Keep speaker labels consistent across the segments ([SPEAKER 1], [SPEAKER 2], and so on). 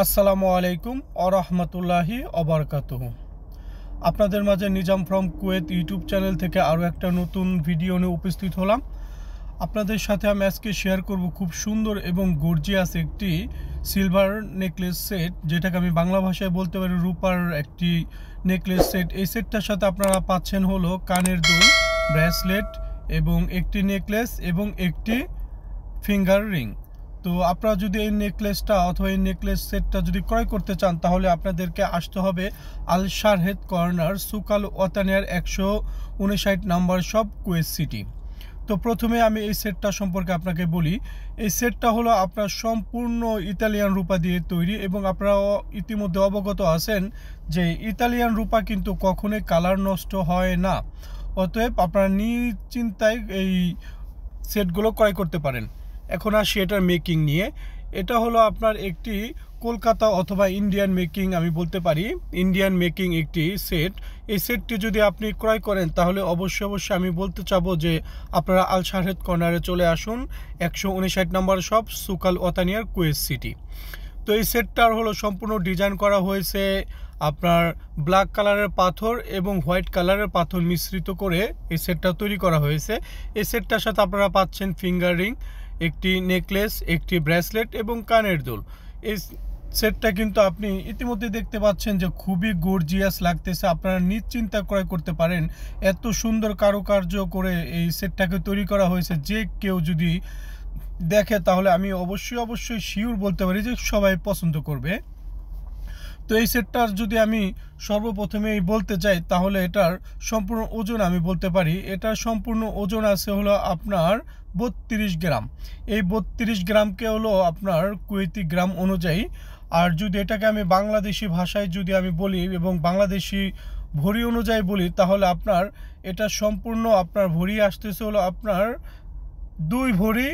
[SPEAKER 1] আসসালামু আলাইকুম আরহামতুল্লাহি অবরকাতুহু। আপনাদের মাঝে Nizam from Kuwait YouTube channel থেকে আরও একটা নতুন ভিডিও নিয়ে উপস্থিত হলাম। আপনাদের সাথে আমি আজকে শেয়ার করব খুব সুন্দর এবং গর্জিয়াস একটি সিলভার নেকলেস সেট, যেটাকে আমি বাংলা ভাষায় বলতে পারি রূপার একটি নেকলেস সেট। এই সেটটার সাথে আপনারা পাচ্ছেন হলো কানের দুল, ব্রেসলেট এবং একটি নেকলেস এবং একটি ফিঙ্গার রিং। তো আপনারা যদি এই নেকলেসটা অথবা এই নেকলেস সেটটা যদি ক্রয় করতে চান, তাহলে আপনাদেরকে আসতে হবে আল শারহেদ কর্নার, সুকাল ওয়াতানিয়ার 159 নাম্বার শপ, কুয়েত সিটি। তো প্রথমে আমি এই সেটটা সম্পর্কে আপনাকে বলি। এই সেটটা হলো আপনার সম্পূর্ণ ইতালিয়ান রূপা দিয়ে তৈরি, এবং আপনারা ইতিমধ্যে অবগত আছেন যে ইতালিয়ান রূপা কিন্তু কখনোই কালার নষ্ট হয় না। অতএব আপনারা নিশ্চিন্তায় এই সেটগুলো ক্রয় করতে পারেন। এখন আসি এটার মেকিং নিয়ে। এটা হলো আপনার একটি কলকাতা অথবা ইন্ডিয়ান মেকিং, আমি বলতে পারি ইন্ডিয়ান মেকিং একটি সেট। এই সেটটি যদি আপনি ক্রয় করেন, তাহলে অবশ্যই আমি বলতে চাবো যে আপনারা আল শারহেদ কর্নারে চলে আসুন, 159 নম্বর শপ, সুকাল ওয়াতানিয়ার, কুয়েত সিটি। তো এই সেটটার হলো সম্পূর্ণ ডিজাইন করা হয়েছে আপনার ব্ল্যাক কালারের পাথর এবং হোয়াইট কালারের পাথর মিশ্রিত করে এই সেটটা তৈরি করা হয়েছে। এই সেটটার সাথে আপনারা পাচ্ছেন ফিঙ্গার রিং, একটি নেকলেস, একটি ব্রেসলেট এবং কানের দুল। এই সেটটা কিন্তু আপনি ইতিমধ্যে দেখতে পাচ্ছেন যে খুবই গর্জিয়াস লাগতেছে। আপনারা নিশ্চিন্তা ক্রয় করতে পারেন। এত সুন্দর কারুকার্য করে এই সেটটাকে তৈরি করা হয়েছে, যে কেউ যদি দেখে তাহলে আমি অবশ্যই শিওর বলতে পারি যে সবাই পছন্দ করবে। তো এই সেটটার যদি আমি সর্বপ্রথমেই বলতে চাই, তাহলে এটার সম্পূর্ণ ওজন আমি বলতে পারি। এটার সম্পূর্ণ ওজন আছে হলো আপনার 32 গ্রাম। এই 32 গ্রামকে হলো আপনার কুয়েতি গ্রাম অনুযায়ী, আর যদি এটাকে আমি বাংলাদেশি ভাষায় যদি আমি বলি এবং বাংলাদেশি ভরি অনুযায়ী বলি, তাহলে আপনার এটা সম্পূর্ণ আপনার ভরি আসতেছে হলো আপনার 2 ভরি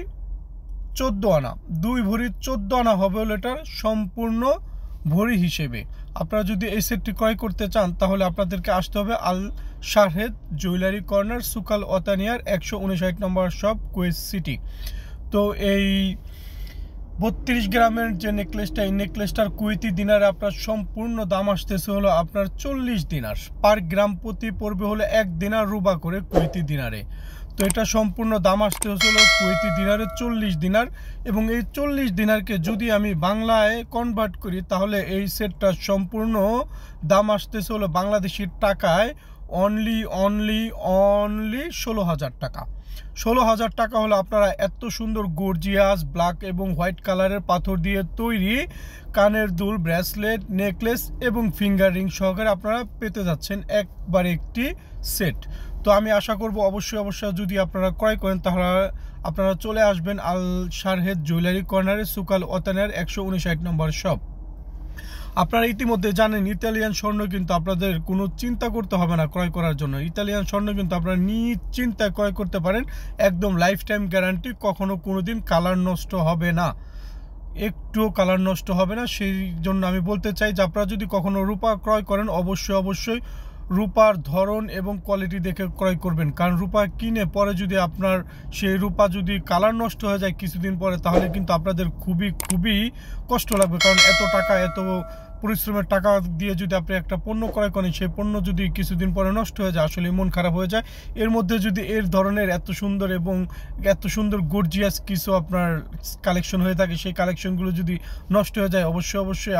[SPEAKER 1] 14 আনা। 2 ভরি 14 আনা হবে হলো এটার সম্পূর্ণ ভরি হিসেবে। আপনারা যদি এই সেটটি ক্রয় করতে চান, তাহলে আপনাদেরকে আসতে হবে আল শারহেদ জুয়েলারি কর্নার, সুকাল ওয়াতানিয়ার, 159 নম্বর শপ, কুয়েত সিটি। তো এই 32 গ্রামের যে নেকলেসটা, এই নেকলেসটার কুয়েতি দিনারে আপনার সম্পূর্ণ দাম আসতেছে হলো আপনার 40 দিনার। পার গ্রাম প্রতি পড়বে হলো 1 দিনার রুবা করে কুয়েতি দিনারে। তো এটা সম্পূর্ণ দাম আসতে হলো কুয়েতি দিনারে 40 দিনার। এবং এই 40 দিনারকে যদি আমি বাংলায় কনভার্ট করি, তাহলে এই সেটটার সম্পূর্ণ দাম আসতেছে হলো বাংলাদেশি টাকায় অনলি 16,000 টাকা। 16,000 টাকা হলো আপনারা এত সুন্দর গর্জিয়াস ব্ল্যাক এবং হোয়াইট কালারের পাথর দিয়ে তৈরি কানের দুল, ব্রেসলেট, নেকলেস এবং ফিঙ্গার রিং সহকারে আপনারা পেতে যাচ্ছেন একবার একটি সেট। তো আমি আশা করব অবশ্যই যদি আপনারা ক্রয় করেন, তাহলে আপনারা চলে আসবেন আল শারহেদ জুয়েলারি কর্নারে, সুকাল ওয়াতানিয়ার, 159 নম্বর শপ। আপনারা ইতিমধ্যে জানেন ইতালিয়ান স্বর্ণ কিন্তু আপনাদের কোনো চিন্তা করতে হবে না ক্রয় করার জন্য। ইতালিয়ান স্বর্ণ কিন্তু আপনারা নিশ্চিন্তায় ক্রয় করতে পারেন, একদম লাইফ টাইম গ্যারান্টি, কখনো কোনোদিন কালার নষ্ট হবে না, একটুও কালার নষ্ট হবে না। সেই জন্য আমি বলতে চাই যে আপনারা যদি কখনো রূপা ক্রয় করেন, অবশ্যই রূপার ধরন এবং কোয়ালিটি দেখে ক্রয় করবেন। কারণ রূপা কিনে পরে যদি আপনার সেই রূপা যদি কালার নষ্ট হয়ে যায় কিছুদিন পরে, তাহলে কিন্তু আপনাদের খুবই কষ্ট লাগবে। কারণ এত টাকা, এত পরিশ্রমের টাকা দিয়ে যদি আপনি একটা পণ্য ক্রয় করেন, সেই পণ্য যদি কিছুদিন পরে নষ্ট হয়ে যায়, আসলে মন খারাপ হয়ে যায়। এর মধ্যে যদি এর ধরনের এত সুন্দর গর্জিয়াস কিছু আপনার কালেকশন হয়ে থাকে, সেই কালেকশনগুলো যদি নষ্ট হয়ে যায়, অবশ্যই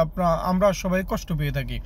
[SPEAKER 1] আমরা সবাই কষ্ট পেয়ে থাকি।